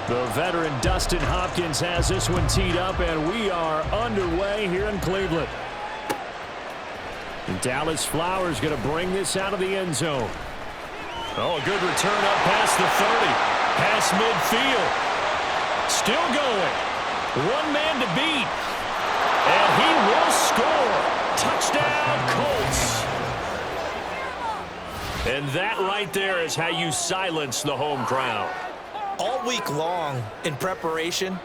The veteran Dustin Hopkins has this one teed up, and we are underway here in Cleveland. And Dallas Flowers going to bring this out of the end zone. Oh, a good return up past the 30. Past midfield. Still going. One man to beat. And he will score. Touchdown, Colts. And that right there is how you silence the home crowd. All week long in preparation,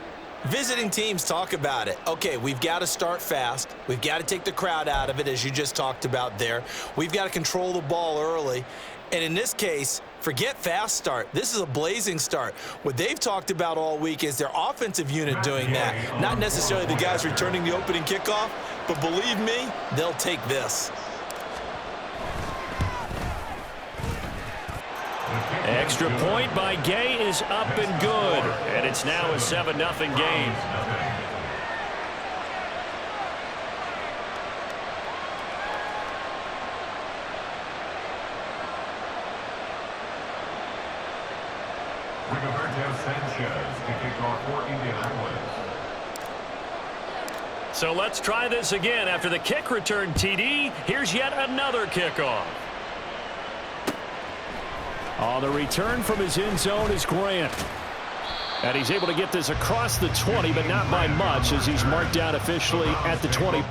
visiting teams talk about it. Okay, we've got to start fast. We've got to take the crowd out of it, as you just talked about there. We've got to control the ball early. And in this case, forget fast start. This is a blazing start. What they've talked about all week is their offensive unit doing that. Not necessarily the guys returning the opening kickoff, but believe me, they'll take this. Extra point by Gay is up and good. And it's now a 7-0 game. So let's try this again. After the kick return TD, here's yet another kickoff. On the return from his end zone is Grant. And he's able to get this across the 20, but not by much, as he's marked down officially at the 20.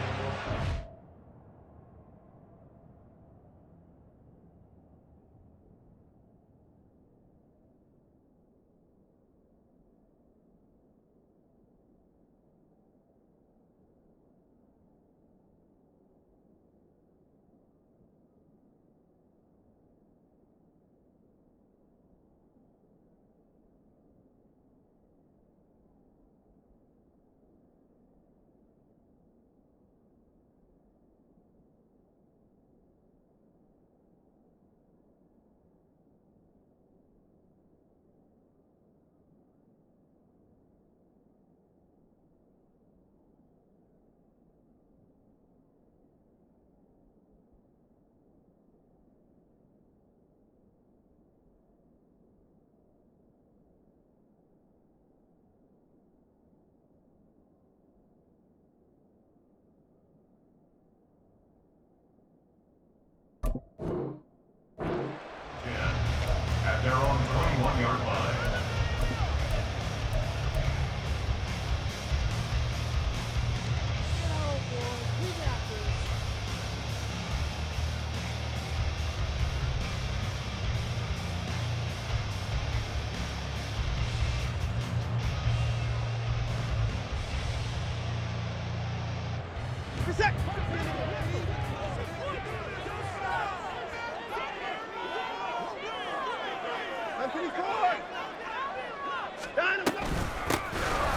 At their own 21-yard line.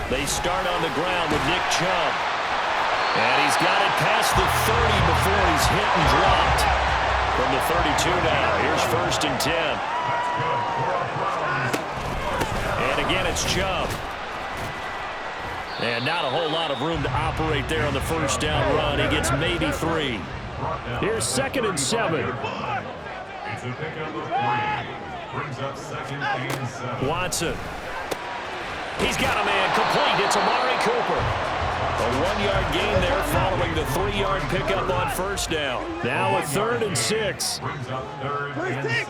They start on the ground with Nick Chubb. And he's got it past the 30 before he's hit and dropped. From the 32 now, here's 1st and 10. And again, it's Chubb. And not a whole lot of room to operate there on the first down run. He gets maybe 3. Here's 2nd and 7. It's a pickup of 3. Brings up 2nd and 7. Watson. He's got a man complete. It's Amari Cooper. A 1-yard gain there following the 3-yard pickup on 1st down. Now a 3rd and 6. Brings up 3rd and 6.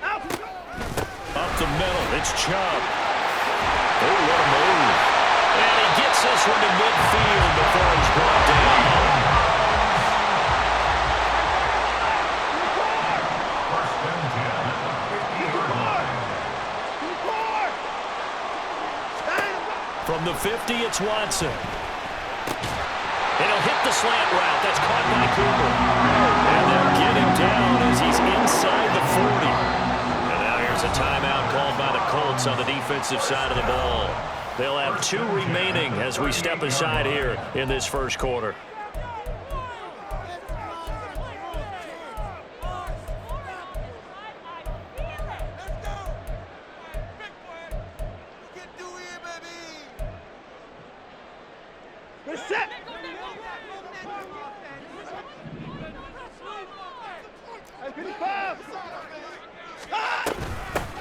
Up the middle, it's Chubb. Oh, what a move. And he gets this one to midfield before he's brought down. From the 50, it's Watson. And he'll hit the slant route. That's caught by Cooper. And they'll get him down as he's inside the 40. And now here's a timeout called by the Colts on the defensive side of the ball. They'll have 2 remaining as we step aside here in this first quarter.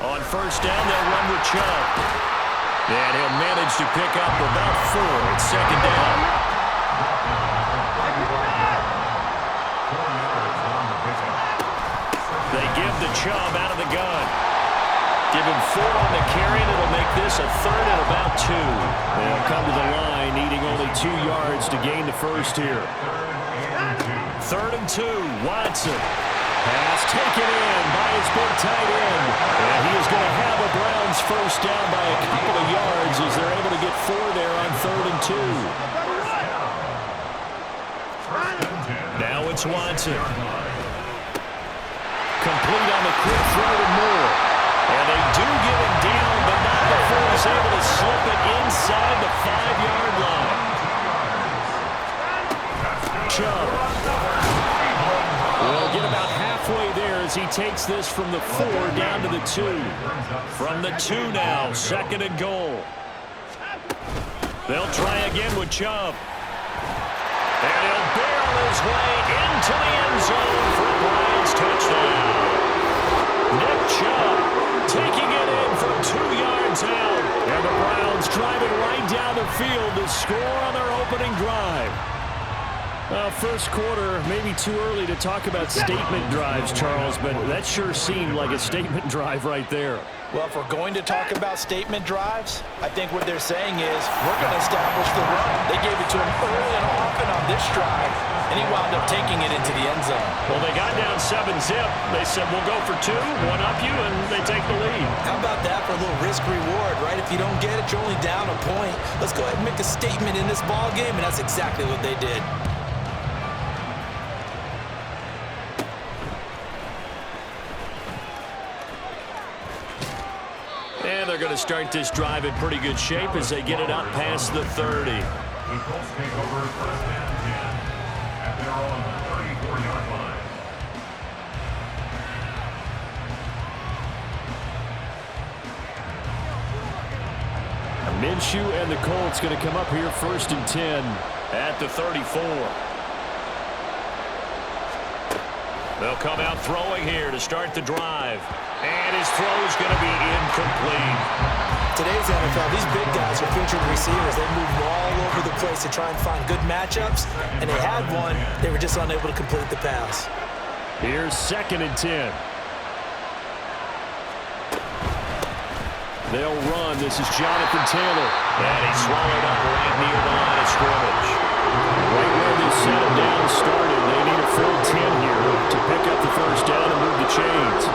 On first down, they'll run with Chubb. And he'll manage to pick up about 4. It's second down. They give the Chubb out of the gun. Give him 4 on the carry, and it'll make this a third and about 2. They'll come to the line, needing only 2 yards to gain the first here. Third and 2, Watson. Pass taken in by his big tight end. And he is going to have a Browns first down by a couple of yards as they're able to get 4 there on third and 2. Now it's Watson. Complete on the quick throw to Moore. And they do get him down, but not before he's able to slip it inside the 5-yard line. Chubb will get about halfway there as he takes this from the 4 down to the 2. From the 2 now, second and goal. They'll try again with Chubb. And he'll barrel his way into the end zone for a Browns touchdown. Nick Chubb taking it in from 2 yards out. And the Browns driving right down the field to score on their opening drive. First quarter, maybe too early to talk about statement drives, Charles, but that sure seemed like a statement drive right there. Well, if we're going to talk about statement drives, I think what they're saying is we're going to establish the run. They gave it to him early and often on this drive, and he wound up taking it into the end zone. Well, they got down 7-zip. They said, we'll go for 2, one up you, and they take the lead. How about that for a little risk-reward, right? If you don't get it, you're only down a point. Let's go ahead and make a statement in this ball game, and that's exactly what they did. And they're going to start this drive in pretty good shape as they get it up past the 30. The Colts take over first and 10 at their own 34-yard line. Minshew and the Colts going to come up here first and 10 at the 34. They'll come out throwing here to start the drive. And his throw's going to be incomplete. Today's NFL, these big guys are featured receivers. They move all over the place to try and find good matchups. And they had one. They were just unable to complete the pass. Here's second and 10. They'll run. This is Jonathan Taylor. And he's swallowed up right near the line of scrimmage. Right where they set him down started. They need a full 10 here to pick up the first down and move the chains.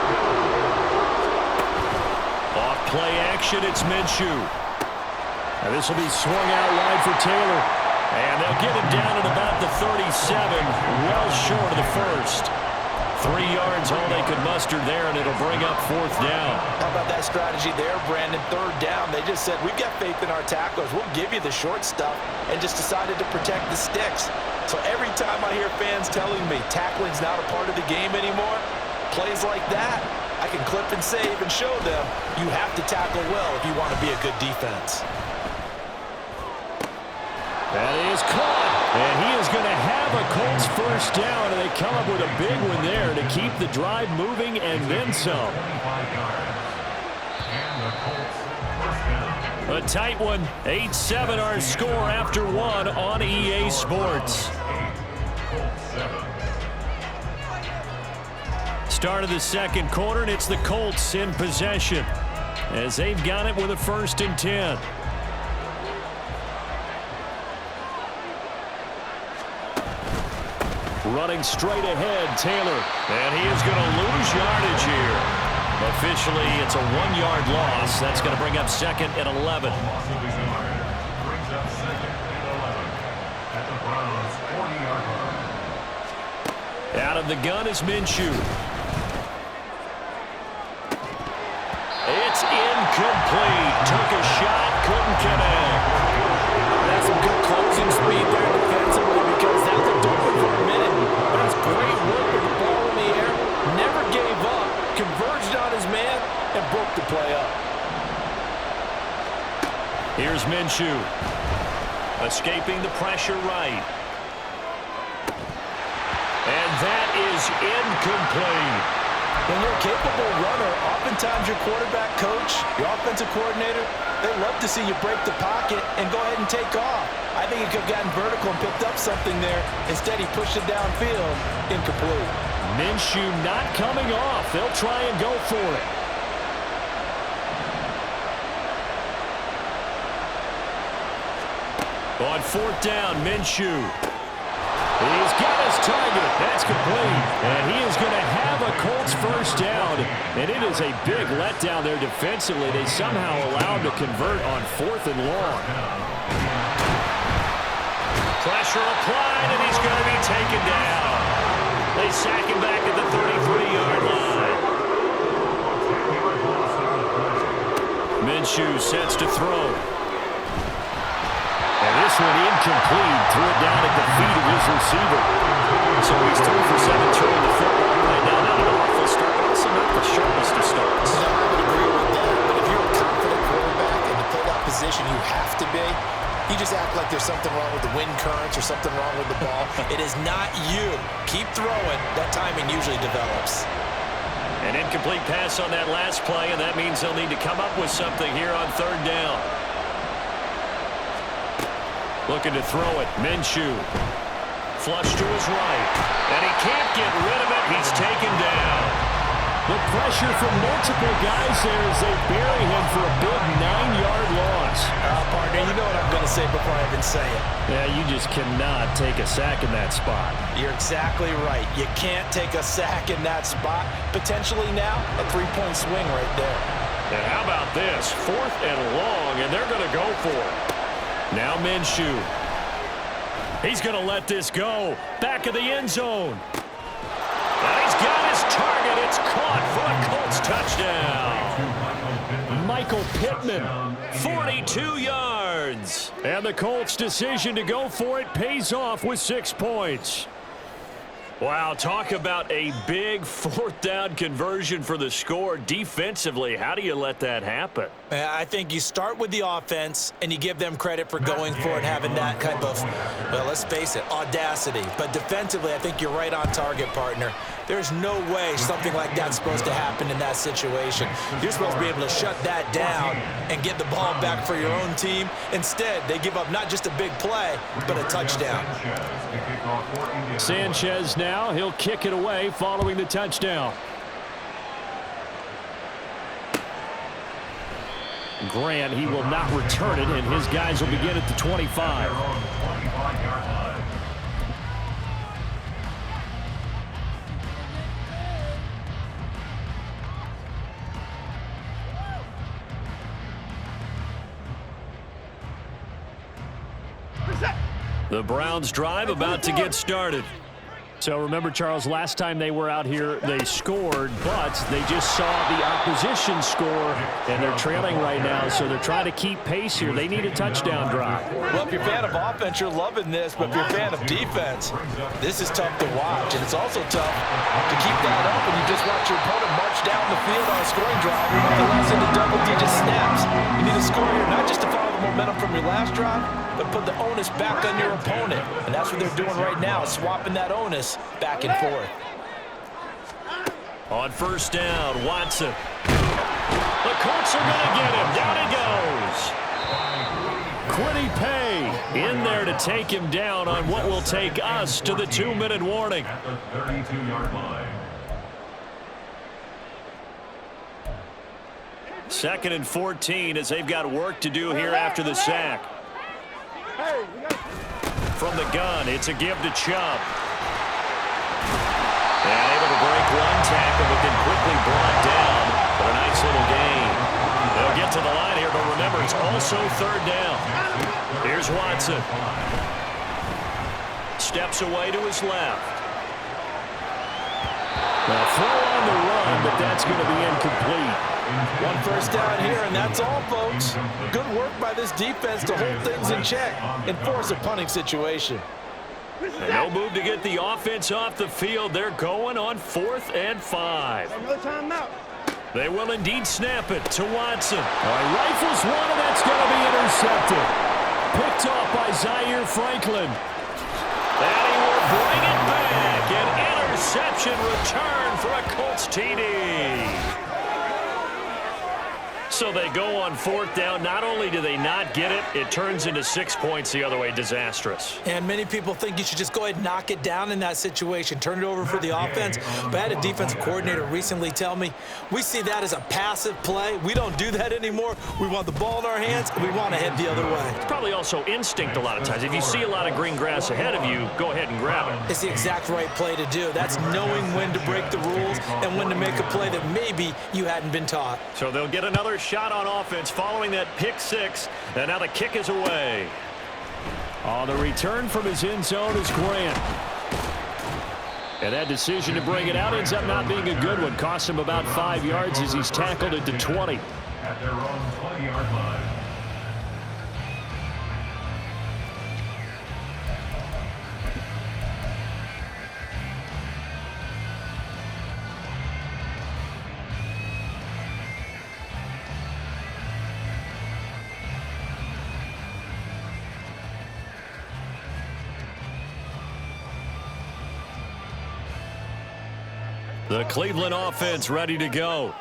Off play action, it's Minshew. And this will be swung out wide for Taylor. And they'll get him down at about the 37, well short of the first. 3 yards all they could muster there, and it'll bring up fourth down. How about that strategy there, Brandon? Third down. They just said, we've got faith in our tacklers. We'll give you the short stuff, and just decided to protect the sticks. So every time I hear fans telling me tackling's not a part of the game anymore, plays like that, I can clip and save and show them you have to tackle well if you want to be a good defense. That is caught, and he is going to have a Colts first down, and they come up with a big one there to keep the drive moving and then some. A tight one, 8-7 our score after one on EA Sports. Start of the second quarter, and it's the Colts in possession as they've got it with a first and 10. Running straight ahead, Taylor. And he is going to lose yardage here. Officially, it's a 1-yard loss. That's going to bring up second and 11. Brings up second and 11 at the Browns' 40-yard line. Out of the gun is Minshew. It's incomplete. Took a shot, couldn't connect. That's some good closing speed there defensively because that looked open for a minute. That's great work with the ball in the air. Never gave up. Converged on his man and broke the play up. Here's Minshew. Escaping the pressure right. And that is incomplete. When you're a capable runner, oftentimes your quarterback coach, your offensive coordinator, they love to see you break the pocket and go ahead and take off. I think he could have gotten vertical and picked up something there. Instead, he pushed it downfield, incomplete. Minshew not coming off. They'll try and go for it. On fourth down, Minshew. He's got his target. That's complete. And he is going to have a Colts first down. And it is a big letdown there defensively. They somehow allowed him to convert on fourth and long. Pressure applied, and he's going to be taken down. They sack him back at the 33-yard line. Minshew sets to throw. And this one incomplete. Threw it down at the feet of his receiver. So he's 3 for 7 throwing the football right now. Not an awful start, but also not the sharpest of starts. No, I would agree with that. But if you're a confident quarterback and to play that position, you have to be. You just act like there's something wrong with the wind currents or something wrong with the ball. It is not you. Keep throwing. That timing usually develops. An incomplete pass on that last play, and that means they'll need to come up with something here on third down. Looking to throw it. Minshew. Flush to his right. And he can't get rid of it. He's taken down. The pressure from multiple guys there as they bury him for a big 9-yard loss. Partner, you know what I'm going to say before I even say it. Yeah, you just cannot take a sack in that spot. You're exactly right. You can't take a sack in that spot. Potentially now, a 3-point swing right there. And how about this? Fourth and long, and they're going to go for it. Now Minshew. He's going to let this go. Back of the end zone. And he's got his target. It's caught for a Colts touchdown. Michael Pittman, 42 yards. And the Colts' decision to go for it pays off with 6 points. Wow, talk about a big fourth down conversion for the score. Defensively, how do you let that happen? I think you start with the offense and you give them credit for going for it, having that type of, well, let's face it, audacity. But defensively, I think you're right on target, partner. There's no way something like that's supposed to happen in that situation. You're supposed to be able to shut that down and get the ball back for your own team. Instead, they give up not just a big play, but a touchdown. Sanchez now, he'll kick it away following the touchdown. Grant, he will not return it, and his guys will begin at the 25. The Browns drive about to get started. So remember, Charles, last time they were out here, they scored, but they just saw the opposition score, and they're trailing right now, so they're trying to keep pace here. They need a touchdown drive. Well, if you're a fan of offense, you're loving this, but if you're a fan of defense, this is tough to watch, and it's also tough to keep that up when you just watch your opponent march down the field on a scoring drive that lasts into double-digit snaps. You need to score here, not just to follow the momentum from your last drive, but put the onus back on your opponent, and that's what they're doing right now, swapping that onus back and forth. On first down, Watson. The Colts are going to get him. Down he goes. Quiddy Pay in there to take him down on what will take us to the 2-minute warning. At the 32-yard line. 2nd and 14 as they've got work to do here after the sack. From the gun, it's a give to Chubb. And able to break one tackle, but then quickly brought down for a nice little gain. They'll get to the line here, but remember, it's also third down. Here's Watson. Steps away to his left. Now throw on the run, but that's going to be incomplete. One first down here, and that's all, folks. Good work by this defense to hold things in check and force a punting situation. And no move to get the offense off the field. They're going on 4th and 5. No timeout. They will indeed snap it to Watson. Rifles one, and that's going to be intercepted. Picked off by Zaire Franklin. And he will bring it back and enter interception return for a Colts TD. So they go on fourth down. Not only do they not get it, it turns into 6 points the other way. Disastrous. And many people think you should just go ahead and knock it down in that situation, turn it over for the offense. But I had a defensive coordinator recently tell me, we see that as a passive play. We don't do that anymore. We want the ball in our hands, and we want to head the other way. It's probably also instinct a lot of times. If you see a lot of green grass ahead of you, go ahead and grab it. It's the exact right play to do. That's knowing when to break the rules and when to make a play that maybe you hadn't been taught. So they'll get another shot on offense following that pick six, and now the kick is away. On the return from his end zone is Grant. And that decision to bring it out ends up not being a good one. Costs him about 5 yards as he's tackled it to 20. At their own 20-yard line. The Cleveland offense ready to go.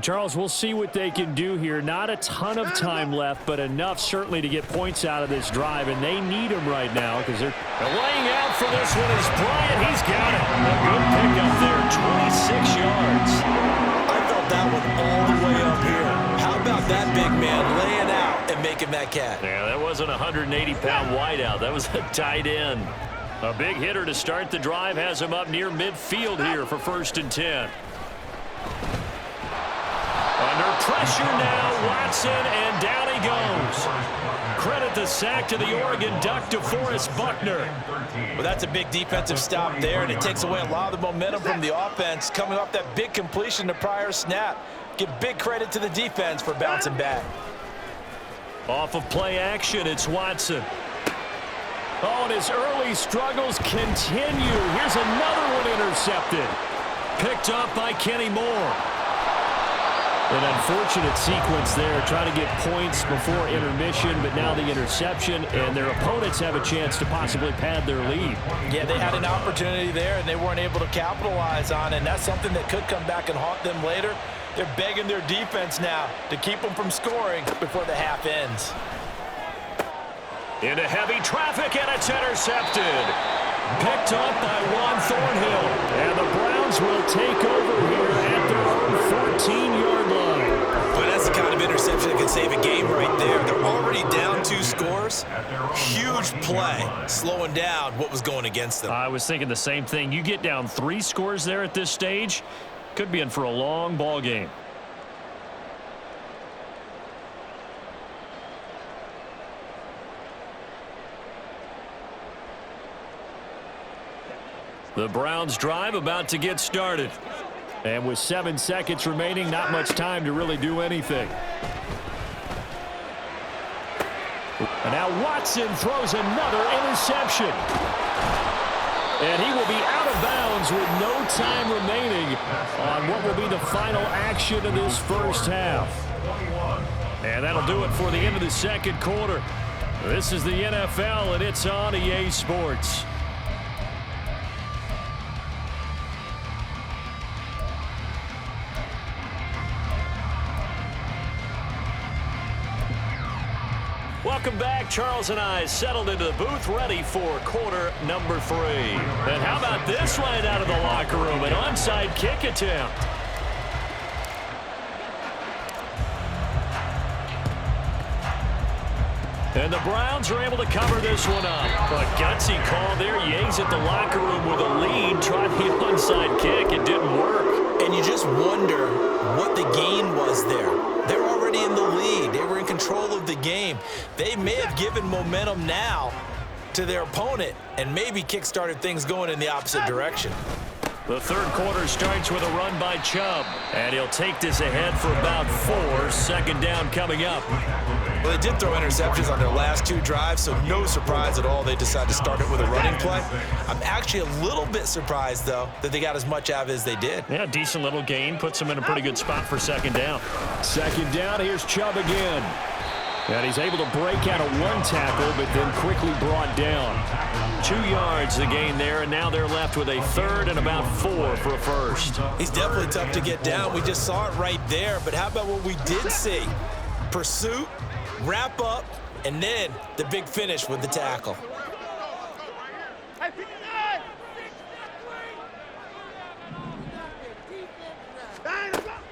Charles, we'll see what they can do here. Not a ton of time left, but enough certainly to get points out of this drive, and they need them right now because they're laying out for this one is Bryant. He's got it. A good pickup there, 26 yards. I felt that one all the way up here. How about that big man laying out and making that catch? Yeah, that wasn't a 180-pound wideout. That was a tight end. A big hitter to start the drive has him up near midfield here for 1st and 10. Under pressure now, Watson, and down he goes. Credit the sack to the Oregon Duck, DeForest Buckner. Well, that's a big defensive stop there, and it takes away a lot of the momentum from the offense coming off that big completion the prior snap. Give big credit to the defense for bouncing back. Off of play action, it's Watson. Oh, and his early struggles continue. Here's another one intercepted. Picked up by Kenny Moore. An unfortunate sequence there, trying to get points before intermission, but now the interception, and their opponents have a chance to possibly pad their lead. Yeah, they had an opportunity there, and they weren't able to capitalize on it, and that's something that could come back and haunt them later. They're begging their defense now to keep them from scoring before the half ends. Into heavy traffic, and it's intercepted. Picked up by Juan Thornhill. And the Browns will take over here at their own 14-yard line. But that's the kind of interception that can save a game right there. They're already down 2 scores. Huge play, slowing down what was going against them. I was thinking the same thing. You get down 3 scores there at this stage, could be in for a long ball game. The Browns drive about to get started. And with 7 seconds remaining, not much time to really do anything. And now Watson throws another interception. And he will be out of bounds with no time remaining on what will be the final action of this first half. And that'll do it for the end of the second quarter. This is the NFL, and it's on EA Sports. Welcome back. Charles and I settled into the booth ready for quarter number 3. And how about this right out of the locker room? An onside kick attempt. And the Browns are able to cover this one up. A gutsy call there. Yanks at the locker room with a lead. Tried the onside kick. It didn't work. And you just wonder what the gain was there. They're already in the lead. They were in control of the game. They may have given momentum now to their opponent and maybe kick-started things going in the opposite direction. The third quarter starts with a run by Chubb. And he'll take this ahead for about 4. 2nd down coming up. Well, they did throw interceptions on their last 2 drives, so no surprise at all they decided to start it with a running play. I'm actually a little bit surprised, though, that they got as much out of it as they did. Yeah, decent little gain. Puts them in a pretty good spot for 2nd down. 2nd down, here's Chubb again. And he's able to break out of one tackle, but then quickly brought down. 2 yards the gain there, and now they're left with a third and about 4 for a first. He's definitely tough to get down. We just saw it right there, but how about what we did see? Pursuit, wrap up, and then the big finish with the tackle.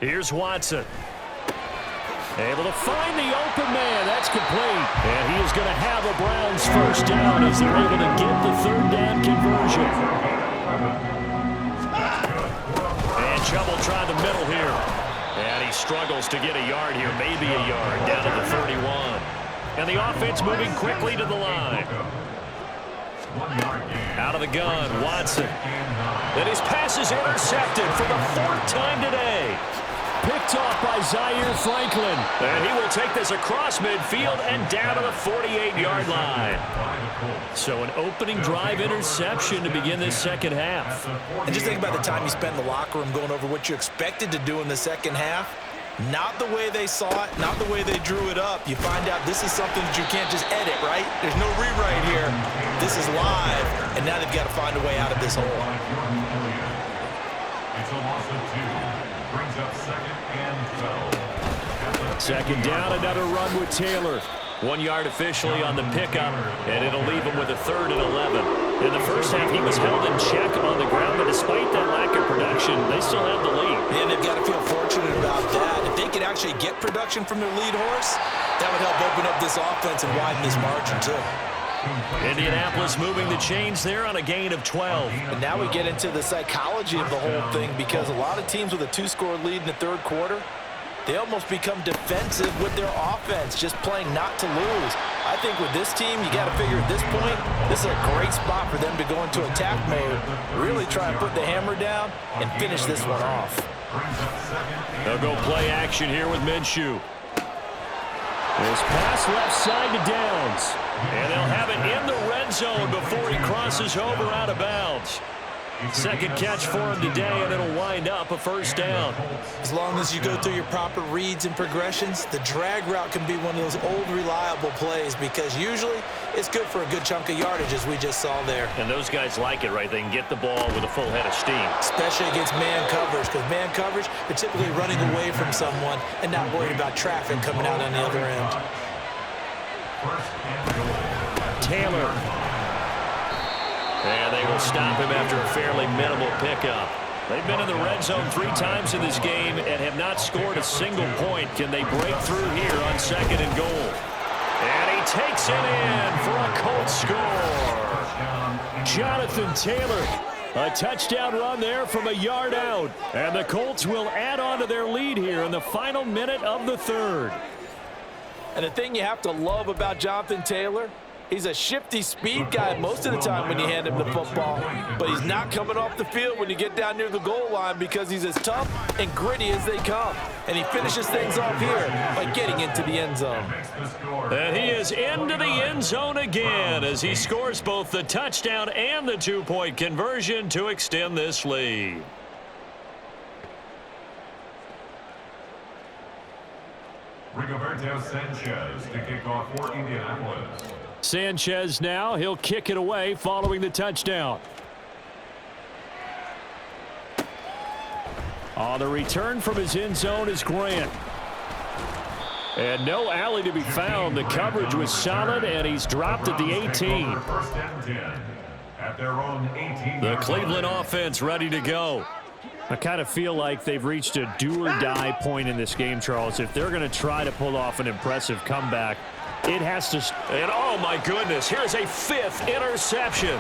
Here's Watson. Able to find the open man. That's complete. And he is going to have a Browns first down as they're able to get the third down conversion. And trouble trying the middle here. And he struggles to get a yard here, maybe a yard, down to the 31. And the offense moving quickly to the line. Out of the gun, Watson. And his pass is intercepted for the 4th time today. Picked off by Zaire Franklin. And he will take this across midfield and down to the 48-yard line. So an opening drive interception to begin this second half. And just think about the time you spend in the locker room going over what you expected to do in the second half. Not the way they saw it, not the way they drew it up. You find out this is something that you can't just edit, right? There's no rewrite here. This is live, and now they've got to find a way out of this hole. It's a loss of 2. Brings up 2nd and 12. Second down, another run with Taylor. 1 yard officially on the pickup, and it'll leave him with a 3rd and 11. In the first half, he was held in check on the ground, but despite that lack of production, they still have the lead. And they've got to feel fortunate about that. If they could actually get production from their lead horse, that would help open up this offense and widen this margin, too. Indianapolis moving the chains there on a gain of 12. And now we get into the psychology of the whole thing, because a lot of teams with a 2-score lead in the 3rd quarter, they almost become defensive with their offense, just playing not to lose. I think with this team, you got to figure at this point, this is a great spot for them to go into attack mode, really try and put the hammer down and finish this one off. They'll go play action here with Minshew. His pass left side to Downs. And they'll have it in the red zone before he crosses over out of bounds. Second catch for him today, and it'll wind up a first down. As long as you go through your proper reads and progressions, the drag route can be one of those old reliable plays, because usually it's good for a good chunk of yardage, as we just saw there. And those guys like it, right? They can get the ball with a full head of steam. Especially against man coverage, because man coverage, they're typically running away from someone and not worried about traffic coming out on the other end. Taylor. And they will stop him after a fairly minimal pickup. They've been in the red zone 3 times in this game and have not scored a single point. Can they break through here on 2nd and goal? And he takes it in for a Colts score. Jonathan Taylor, a touchdown run there from a yard out. And the Colts will add on to their lead here in the final minute of the 3rd. And the thing you have to love about Jonathan Taylor, he's a shifty speed guy most of the time when you hand him the football, but he's not coming off the field when you get down near the goal line, because he's as tough and gritty as they come. And he finishes things off here by getting into the end zone. And he is into the end zone again as he scores both the touchdown and the 2-point conversion to extend this lead. Rigoberto Sanchez to kick off for Indianapolis. Sanchez now, he'll kick it away following the touchdown. On the return from his end zone is Grant. And no alley to be found. The coverage was solid, and he's dropped at the 18. First and 10 at their own 18. The Cleveland offense ready to go. I kind of feel like they've reached a do-or-die point in this game, Charles. If they're going to try to pull off an impressive comeback, it has to. And oh my goodness, here's a 5th interception.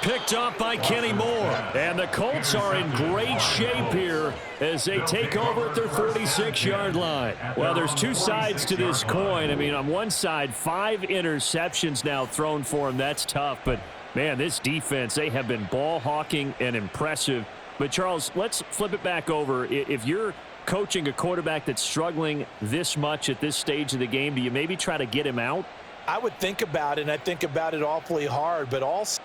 Picked off by Kenny Moore. And the Colts are in great shape here as they take over at their 46-yard line. Well, there's 2 sides to this coin. I mean, on one side, 5 interceptions now thrown for them. That's tough. But, man, this defense, they have been ball hawking and impressive. But, Charles, let's flip it back over. If you're coaching a quarterback that's struggling this much at this stage of the game, do you maybe try to get him out? I would think about it, and I think about it awfully hard, but also